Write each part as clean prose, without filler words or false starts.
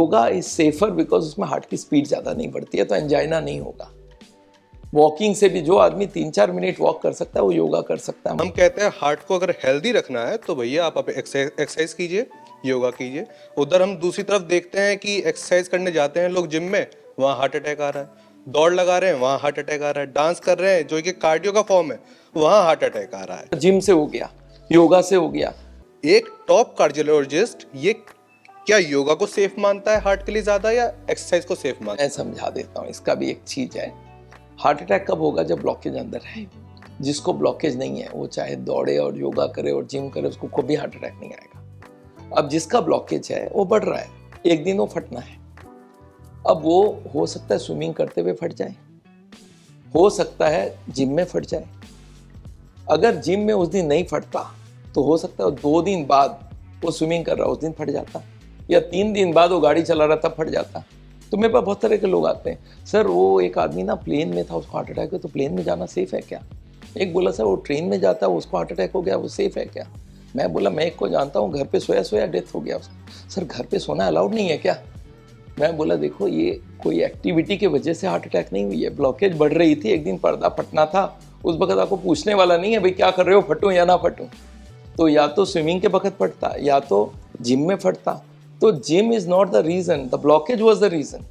Yoga is safer because उसमें heart की speed ज़्यादा नहीं बढ़ती है, तो एंजाइना नहीं होगा। वॉकिंग से भी जो आदमी 3-4 मिनट वॉक कर सकता है वो योगा कर सकता है। हम कहते हैं हार्ट को अगर हेल्दी रखना है तो भैया आप एक्सरसाइज कीजिए, योगा कीजिए। उधर हम दूसरी तरफ देखते हैं कि एक्सरसाइज करने जाते हैं लोग जिम में, वहाँ हार्ट अटैक आ रहा है, दौड़ लगा रहे हैं वहाँ हार्ट अटैक आ रहा है, डांस कर रहे हैं जो कि कार्डियो का फॉर्म है वहाँ हार्ट अटैक आ रहा है। जिम से हो गया, योगा से हो गया। एक टॉप कार्डियोलॉजिस्ट ये क्या योगा को सेफ मानता है हार्ट के लिए ज्यादा या एक्सरसाइज को सेफ मानता है? मैं समझा देता हूँ, इसका भी एक चीज है। हार्ट अटैक कब होगा? जब ब्लॉकेज अंदर है। जिसको ब्लॉकेज नहीं है वो चाहे दौड़े और योगा करे और जिम करे, उसको कभी हार्ट अटैक नहीं आएगा। अब जिसका ब्लॉकेज है वो बढ़ रहा है, एक दिन वो फटना है। अब वो हो सकता है स्विमिंग करते हुए फट जाए, हो सकता है जिम में फट जाए। अगर जिम में उस दिन नहीं फटता तो हो सकता है 2 दिन बाद वो स्विमिंग कर रहा उस दिन फट जाता, या 3 दिन बाद वो गाड़ी चला रहा था फट जाता। तो मेरे पास बहुत तरह के लोग आते हैं, सर वो एक आदमी ना प्लेन में था उसको हार्ट अटैक हो, तो प्लेन में जाना सेफ है क्या? एक बोला सर वो ट्रेन में जाता है उसको हार्ट अटैक हो गया, वो सेफ है क्या? मैं बोला मैं एक को जानता हूँ घर पे सोया सोया डेथ हो गया उसका। सर घर पे सोना अलाउड नहीं है क्या? मैं बोला देखो ये कोई एक्टिविटी की वजह से हार्ट अटैक नहीं हुई है, ब्लॉकेज बढ़ रही थी, एक दिन पर्दा फटना था, उस वक्त आपको पूछने वाला नहीं है भाई क्या कर रहे हो, फटूं या ना फटूं। तो या तो स्विमिंग के वक्त फटता या तो जिम में फटता। तो gym is not the reason, the blockage was the reason.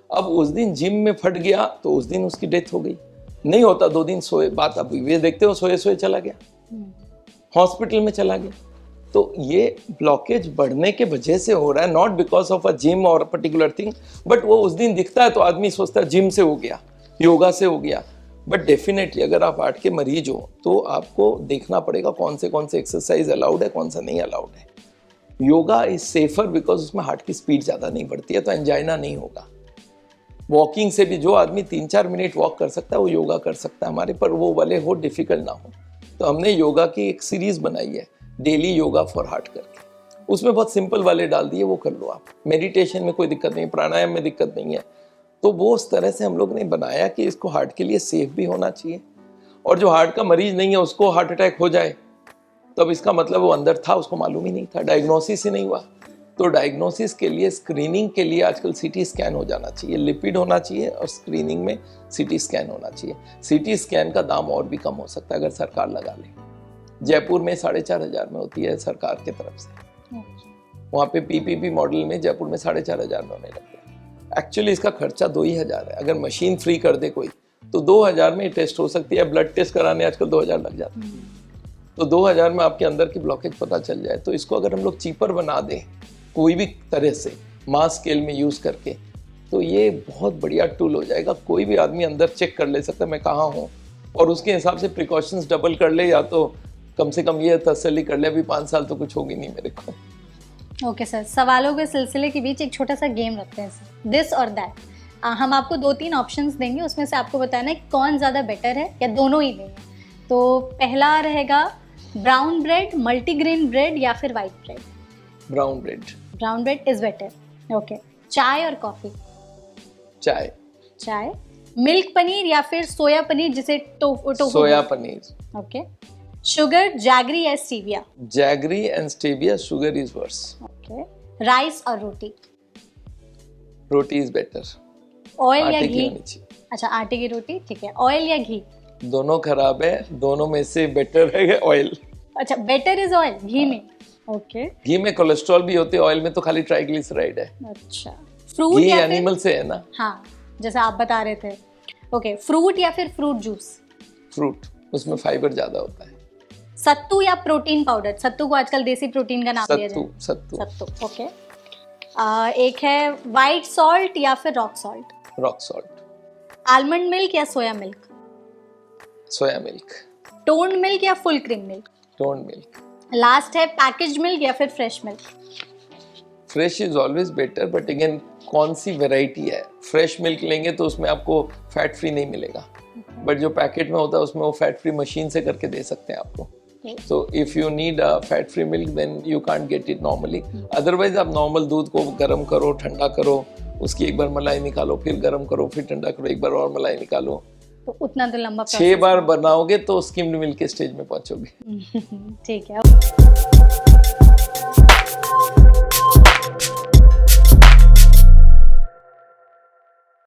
अब उस दिन जिम में फट गया तो उस दिन उसकी डेथ हो गई। नहीं होता 2 दिन सोए, बात अब ये देखते हो सोए सोए चला गया, हॉस्पिटल में चला गया। तो ये ब्लॉकेज बढ़ने के वजह से हो रहा है, not because of a gym और पर्टिकुलर थिंग। बट वो उस दिन दिखता है तो आदमी सोचता है जिम से हो गया, योगा से हो गया। बट डेफिनेटली अगर आप हार्ट के मरीज हो तो आपको देखना पड़ेगा कौन से एक्सरसाइज अलाउड है, कौन सा नहीं अलाउड है। योगा इज सेफर बिकॉज उसमें हार्ट की स्पीड ज़्यादा नहीं बढ़ती है, तो एंजाइना नहीं होगा। वॉकिंग से भी जो आदमी 3-4 मिनट वॉक कर सकता है वो योगा कर सकता है हमारे, पर वो वाले हो डिफिकल्ट ना हो। तो हमने योगा की एक सीरीज बनाई है, डेली योगा फॉर हार्ट करके। उसमें बहुत सिंपल वाले डाल दिए, वो कर लो आप। मेडिटेशन में कोई दिक्कत नहीं, प्राणायाम में दिक्कत नहीं है। तो वो उस तरह से हम लोग ने बनाया कि इसको हार्ट के लिए सेफ भी होना चाहिए, और जो हार्ट का मरीज नहीं है उसको हार्ट अटैक हो जाए तब इसका मतलब वो अंदर था, उसको मालूम ही नहीं था, डायग्नोसिस ही नहीं हुआ। तो डायग्नोसिस के लिए, स्क्रीनिंग के लिए आजकल सीटी स्कैन हो जाना चाहिए, लिपिड होना चाहिए और स्क्रीनिंग में सीटी स्कैन होना चाहिए। सीटी स्कैन का दाम और भी कम हो सकता है अगर सरकार लगा ले। जयपुर में 4,500 में होती है सरकार की तरफ से, वहाँ पे पीपीपी मॉडल में जयपुर में 4,500 में होने लग गया। एक्चुअली इसका खर्चा 2,000 है। अगर मशीन फ्री कर दे कोई तो 2,000 में टेस्ट हो सकती है। ब्लड टेस्ट कराने आजकल 2,000 लग जाते हैं, तो 2,000 में आपके अंदर की ब्लॉकेज पता चल जाए। तो इसको अगर हम लोग चीपर बना दें कोई भी तरह से, मास स्केल में यूज़ करके, तो ये बहुत बढ़िया टूल हो जाएगा। कोई भी आदमी अंदर चेक कर ले सकता है मैं कहाँ हूँ, और उसके हिसाब से प्रिकॉशंस डबल कर ले, या तो कम से कम ये तसल्ली कर ले अभी 5 साल तो कुछ होगी नहीं मेरे को। ओके सर, सवालों के सिलसिले के बीच एक छोटा सा गेम रखते हैं सर, दिस और दैट। हम आपको 2-3 ऑप्शंस देंगे, उसमें से आपको बताना है कौन ज़्यादा बेटर है या दोनों ही देंगे। तो पहला रहेगा ब्राउन ब्रेड, मल्टीग्रेन ब्रेड या फिर white bread? Brown bread. Brown bread is better. Okay. चाय और कॉफी? चाय। चाय। मिल्क पनीर या फिर सोया पनीर जिसे tofu? Soya paneer. Okay. Sugar, jaggery या stevia? Jaggery and stevia, sugar is worse. Okay. Rice और रोटी? Roti is better. ऑयल या आटे की घी? होनी चाहिए। अच्छा, आटे की रोटी, ठीक है। ऑयल या घी? दोनों खराब है, दोनों में से बेटर है ऑयल। अच्छा, बेटर इज ऑयल, घी में? ओके। घी में कोलेस्ट्रॉल भी होते हैं, ऑयल में तो खाली ट्राइग्लिसराइड है। अच्छा। फ्रूट घी या फिर एनिमल से है ना? हाँ, जैसा आप बता रहे थे। ओके। फ्रूट या फिर फ्रूट जूस? फ्रूट, उसमें फाइबर ज्यादा होता है। सत्तू या प्रोटीन पाउडर? सत्तू को आजकल देसी प्रोटीन का नाम दिया जाता है। सत्तू। सत्तू, ओके। एक है वाइट सॉल्ट या फिर rock salt? Rock salt. Almond milk या soya milk? Soya milk. Toned milk या full cream milk? Toned milk. Last है पैकेज्ड मिल्क या फिर fresh milk? Fresh is always better, but again कौन सी वेराइटी है। फ्रेश मिल्क लेंगे तो उसमें आपको फैट फ्री नहीं मिलेगा, बट जो पैकेट में होता है उसमें वो फैट फ्री मशीन से करके दे सकते हैं आपको। So if you need a fat-free milk, then you can't get it normally. Otherwise आप नॉर्मल दूध को गर्म करो, ठंडा करो, उसकी एक बार मलाई निकालो, फिर गर्म करो, फिर ठंडा करो, एक बार और मलाई निकालो। तो उतना तो लंबा 6 बार बनाओगे तो स्किम्ड मिल्क के स्टेज में पहुंचोगे। ठीक है।